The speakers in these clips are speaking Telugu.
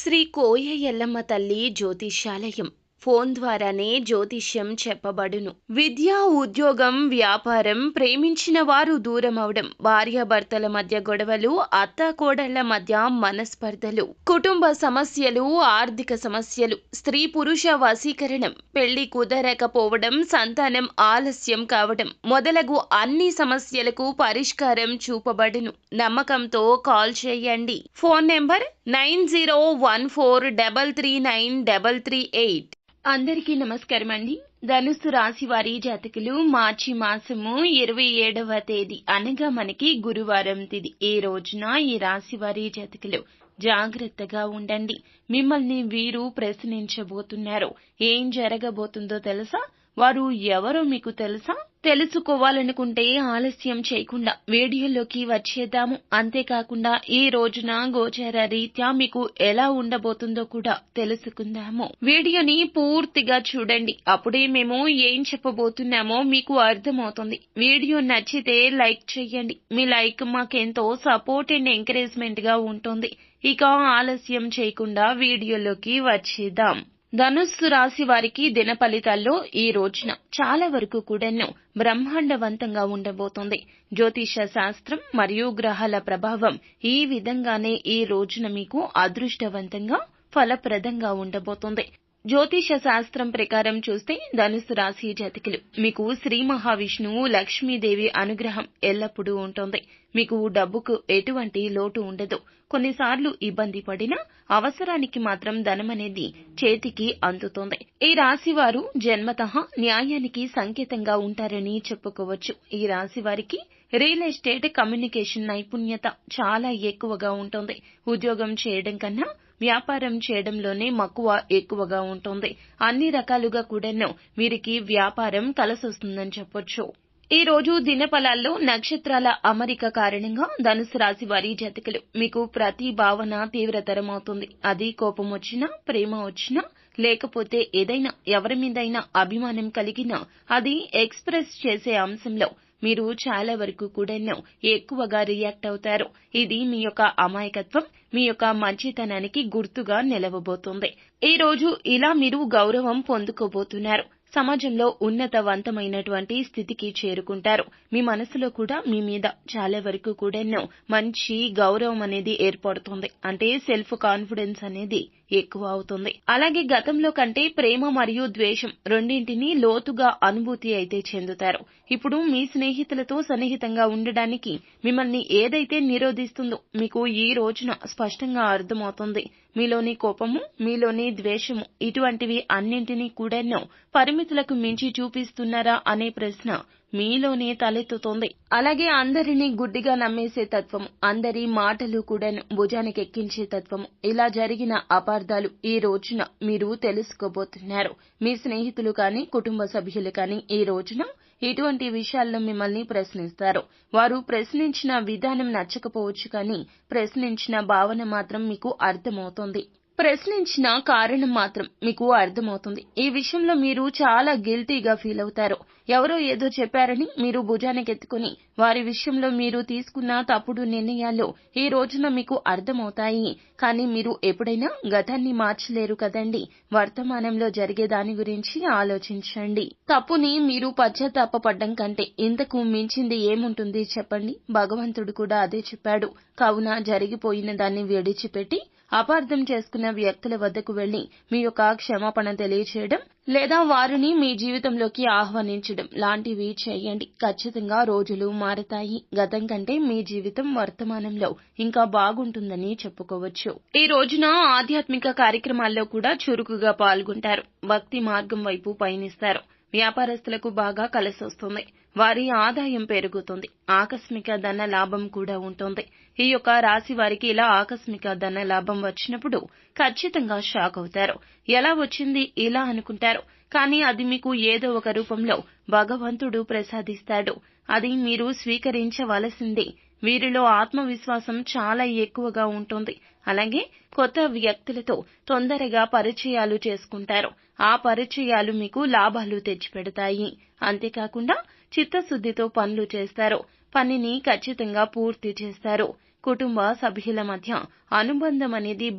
శ్రీ కోయ ఎల్లమ్మ తల్లి జ్యోతిష్యాలయం ఫోన్ ద్వారానే జ్యోతిష్యం చెప్పబడును. విద్య, ఉద్యోగం, వ్యాపారం, ప్రేమించిన వారు దూరమవడం, భార్యాభర్తల మధ్య గొడవలు, అత్తాకోడళ్ల మధ్య మనస్పర్ధలు, కుటుంబ సమస్యలు, ఆర్థిక సమస్యలు, స్త్రీ పురుష వశీకరణం, పెళ్లి కుదరకపోవడం, సంతానం ఆలస్యం కావడం మొదలగు అన్ని సమస్యలకు పరిష్కారం చూపబడును. నమ్మకంతో కాల్ చేయండి. Phone number 9014339338. అందరికీ నమస్కారం అండి. ధనుస్సు రాశి వారి జాతకులు మార్చి మాసము 27వ తేదీ అనగా మనకి గురువారం తిథి. ఈ రోజున ఈ రాశి వారి జాతకులు జాగ్రత్తగా ఉండండి. మిమ్మల్ని వీరు ప్రశ్నించబోతున్నారు. ఏం జరగబోతుందో తెలుసా? వారు ఎవరో మీకు తెలుసా? తెలుసుకోవాలనుకుంటే ఆలస్యం చేయకుండా వీడియోలోకి వచ్చేద్దాము. అంతేకాకుండా ఈ రోజున గోచార రీత్యా మీకు ఎలా ఉండబోతుందో కూడా తెలుసుకుందాము. వీడియోని పూర్తిగా చూడండి. అప్పుడే మేము ఏం చెప్పబోతున్నామో మీకు అర్థమవుతుంది. వీడియో నచ్చితే లైక్ చేయండి. మీ లైక్ మాకెంతో సపోర్ట్ అండ్ ఎంకరేజ్మెంట్ గా ఉంటుంది. ఇక ఆలస్యం చేయకుండా వీడియోలోకి వచ్చేద్దాం. ధనుస్సు రాశి వారికి దిన ఫలితాల్లో ఈ రోజున చాలా వరకు కూడాను బ్రహ్మాండవంతంగా ఉండబోతోంది. జ్యోతిష శాస్త్రం మరియు గ్రహాల ప్రభావం ఈ విధంగానే ఈ రోజున మీకు అదృష్టవంతంగా ఫలప్రదంగా ఉండబోతోంది. జ్యోతిష శాస్త్రం ప్రకారం చూస్తే ధనుసు రాశి జాతకులు మీకు శ్రీ మహావిష్ణువు, లక్ష్మీదేవి అనుగ్రహం ఎల్లప్పుడూ ఉంటుంది. మీకు డబ్బుకు ఎటువంటి లోటు ఉండదు. కొన్నిసార్లు ఇబ్బంది పడినా అవసరానికి మాత్రం ధనమనేది చేతికి అందుతుంది. ఈ రాశి వారు జన్మతః న్యాయానికి సంకేతంగా ఉంటారని చెప్పుకోవచ్చు. ఈ రాశి వారికి రియల్ ఎస్టేట్, కమ్యూనికేషన్ నైపుణ్యత చాలా ఎక్కువగా ఉంటుంది. ఉద్యోగం చేయడం కన్నా వ్యాపారం చేయడంలోనే మక్కువ ఎక్కువగా ఉంటుంది. అన్ని రకాలుగా కూడాను వీరికి వ్యాపారం కలిసొస్తుందని చెప్పొచ్చు. ఈ రోజు దినఫలాల్లో నక్షత్రాల అమరిక కారణంగా ధనుసు రాశి వారి జాతకులు మీకు ప్రతి భావన తీవ్రతరమవుతుంది. అది కోపం వచ్చినా, ప్రేమ వచ్చినా, లేకపోతే ఏదైనా ఎవరి మీదైనా అభిమానం కలిగినా అది ఎక్స్ప్రెస్ చేసే అంశంలో మీరు చాలా వరకు కూడాను ఎక్కువగా రియాక్ట్ అవుతారు. ఇది మీ యొక్క అమాయకత్వం, మీ యొక్క మంచితనానికి గుర్తుగా నిలవబోతుంది. ఈ రోజు ఇలా మీరు గౌరవం పొందుకోబోతున్నారు. సమాజంలో ఉన్నతవంతమైనటువంటి స్థితికి చేరుకుంటారు. మీ మనసులో కూడా మీ మీద చాలా వరకు కూడాను మంచి గౌరవం అనేది ఏర్పడుతుంది. అంటే సెల్ఫ్ కాన్ఫిడెన్స్ అనేది ఎక్కువ అవుతుంది. అలాగే గతంలో కంటే ప్రేమ మరియు ద్వేషం రెండింటినీ లోతుగా అనుభూతి అయితే చెందుతారు. ఇప్పుడు మీ స్నేహితులతో సన్నిహితంగా ఉండడానికి మిమ్మల్ని ఏదైతే నిరోధిస్తుందో మీకు ఈ రోజున స్పష్టంగా అర్థమవుతుంది. మీలోని కోపము, మీలోని ద్వేషము ఇటువంటివి అన్నింటినీ కూడాను పరిమితులకు మించి చూపిస్తున్నారా అనే ప్రశ్న మీలోనే తలెత్తుతోంది. అలాగే అందరినీ గుడ్డిగా నమ్మేసే తత్వము, అందరి మాటలు కూడాను భుజానికి ఎక్కించే తత్వము, ఇలా జరిగిన అపార్థాలు ఈ రోజున మీరు తెలుసుకోబోతున్నారు. మీ స్నేహితులు కానీ, కుటుంబ సభ్యులు కానీ ఈ రోజున ఇటువంటి విషయాల్లో మిమ్మల్ని ప్రశ్నిస్తారు. వారు ప్రశ్నించిన విధానం నచ్చకపోవచ్చు కానీ ప్రశ్నించిన భావన మాత్రం మీకు అర్థమవుతుంది. ప్రశ్నించిన కారణం మాత్రం మీకు అర్థమవుతుంది. ఈ విషయంలో మీరు చాలా గిల్టీగా ఫీల్ అవుతారు. ఎవరో ఏదో చెప్పారని మీరు భుజానికెత్తుకుని వారి విషయంలో మీరు తీసుకున్న తప్పుడు నిర్ణయాలు ఈ రోజున మీకు అర్థమవుతాయి. కానీ మీరు ఎప్పుడైనా గతాన్ని మార్చలేరు కదండి. వర్తమానంలో జరిగే దాని గురించి ఆలోచించండి. తప్పుని మీరు పశ్చాత్తాపపడ్డం కంటే ఇంతకు మించింది ఏముంటుంది చెప్పండి. భగవంతుడు కూడా అదే చెప్పాడు. కావున జరిగిపోయిన దాన్ని విడిచిపెట్టి అపార్థం చేసుకున్న వ్యక్తుల వద్దకు వెళ్లి మీ యొక్క క్షమాపణ తెలియచేయడం లేదా వారిని మీ జీవితంలోకి ఆహ్వానించడం లాంటివి చేయండి. ఖచ్చితంగా రోజులు మారతాయి. గతం కంటే మీ జీవితం వర్తమానంలో ఇంకా బాగుంటుందని చెప్పుకోవచ్చు. ఈ రోజున ఆధ్యాత్మిక కార్యక్రమాల్లో కూడా చురుకుగా పాల్గొంటారు. భక్తి మార్గం వైపు పయనిస్తారు. వ్యాపారస్తులకు బాగా కలిసొస్తుంది. వారి ఆదాయం పెరుగుతుంది. ఆకస్మిక ధన లాభం కూడా ఉంటుంది. ఈ యొక్క రాశి వారికి ఇలా ఆకస్మిక ధన లాభం వచ్చినప్పుడు ఖచ్చితంగా షాక్ అవుతారు. ఎలా వచ్చింది ఇలా అనుకుంటారు. కానీ అది మీకు ఏదో ఒక రూపంలో భగవంతుడు ప్రసాదిస్తాడు. అది మీరు స్వీకరించవలసిందే. వీరిలో ఆత్మవిశ్వాసం చాలా ఎక్కువగా ఉంటుంది. అలాగే కొత్త వ్యక్తులతో తొందరగా పరిచయాలు చేసుకుంటారు. ఆ పరిచయాలు మీకు లాభాలు తెచ్చిపెడతాయి. అంతేకాకుండా చిత్తశుద్ధితో పనులు చేస్తారు. పనిని ఖచ్చితంగా పూర్తి చేస్తారు. కుటుంబ సభ్యుల మధ్య అనుబంధం అనేది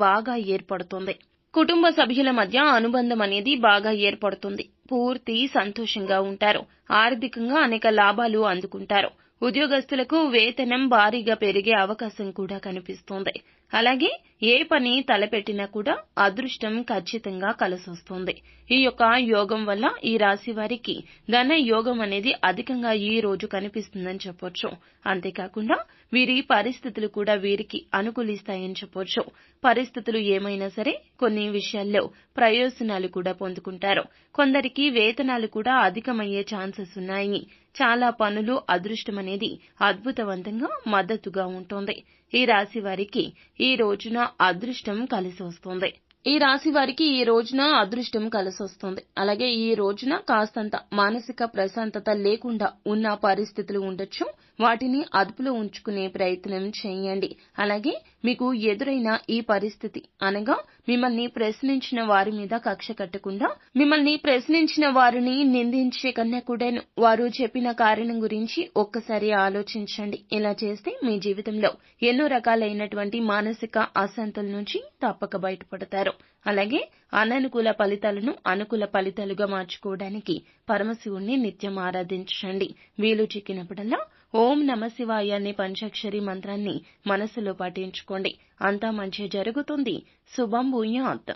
బాగా ఏర్పడుతుంది. పూర్తి సంతోషంగా ఉంటారు. ఆర్థికంగా అనేక లాభాలు అందుకుంటారు. ఉద్యోగస్తులకు వేతనం భారీగా పెరిగే అవకాశం కూడా కనిపిస్తోంది. అలాగే ఏ పని తలపెట్టినా కూడా అదృష్టం ఖచ్చితంగా కలిసొస్తుంది. ఈ యొక్క యోగం వల్ల ఈ రాశి వారికి ధన యోగం అనేది అధికంగా ఈ రోజు కనిపిస్తుందని చెప్పొచ్చు. అంతేకాకుండా వీరి పరిస్థితులు కూడా వీరికి అనుకూలిస్తాయని చెప్పొచ్చు. పరిస్థితులు ఏమైనా సరే కొన్ని విషయాల్లో ప్రయోజనాలు కూడా పొందుకుంటారు. కొందరికి వేతనాలు కూడా అధికమయ్యే ఛాన్సెస్ ఉన్నాయి. చాలా పనులు అదృష్టం అనేది అద్భుతవంతంగా మద్దతుగా ఉంటుంది. ఈ రాశి వారికి ఈ రోజున అదృష్టం కలిసొస్తుంది. అలాగే ఈ రోజున కాస్తంత మానసిక ప్రశాంతత లేకుండా ఉన్న పరిస్థితులు ఉండొచ్చు. వాటిని అదుపులో ఉంచుకునే ప్రయత్నం చేయండి. అలాగే మీకు ఎదురైన ఈ పరిస్థితి అనగా మిమ్మల్ని ప్రశ్నించిన వారి మీద కక్ష కట్టకుండా మిమ్మల్ని ప్రశ్నించిన వారిని నిందించే కన్నా కూడాను వారు చెప్పిన కారణం గురించి ఒక్కసారి ఆలోచించండి. ఇలా చేస్తే మీ జీవితంలో ఎన్నో రకాలైనటువంటి మానసిక అశాంతుల నుంచి తప్పక బయటపడతారు. అలాగే అననుకూల ఫలితాలను అనుకూల ఫలితాలుగా మార్చుకోవడానికి పరమశివుణ్ణి నిత్యం ఆరాధించండి. వీలు చిక్కినప్పుడల్లా ఓం నమఃశివాయ అనే పంచాక్షరి మంత్రాన్ని మనసులో పఠించుకోండి. అంతా మంచి జరుగుతుంది. శుభం భూయాత్.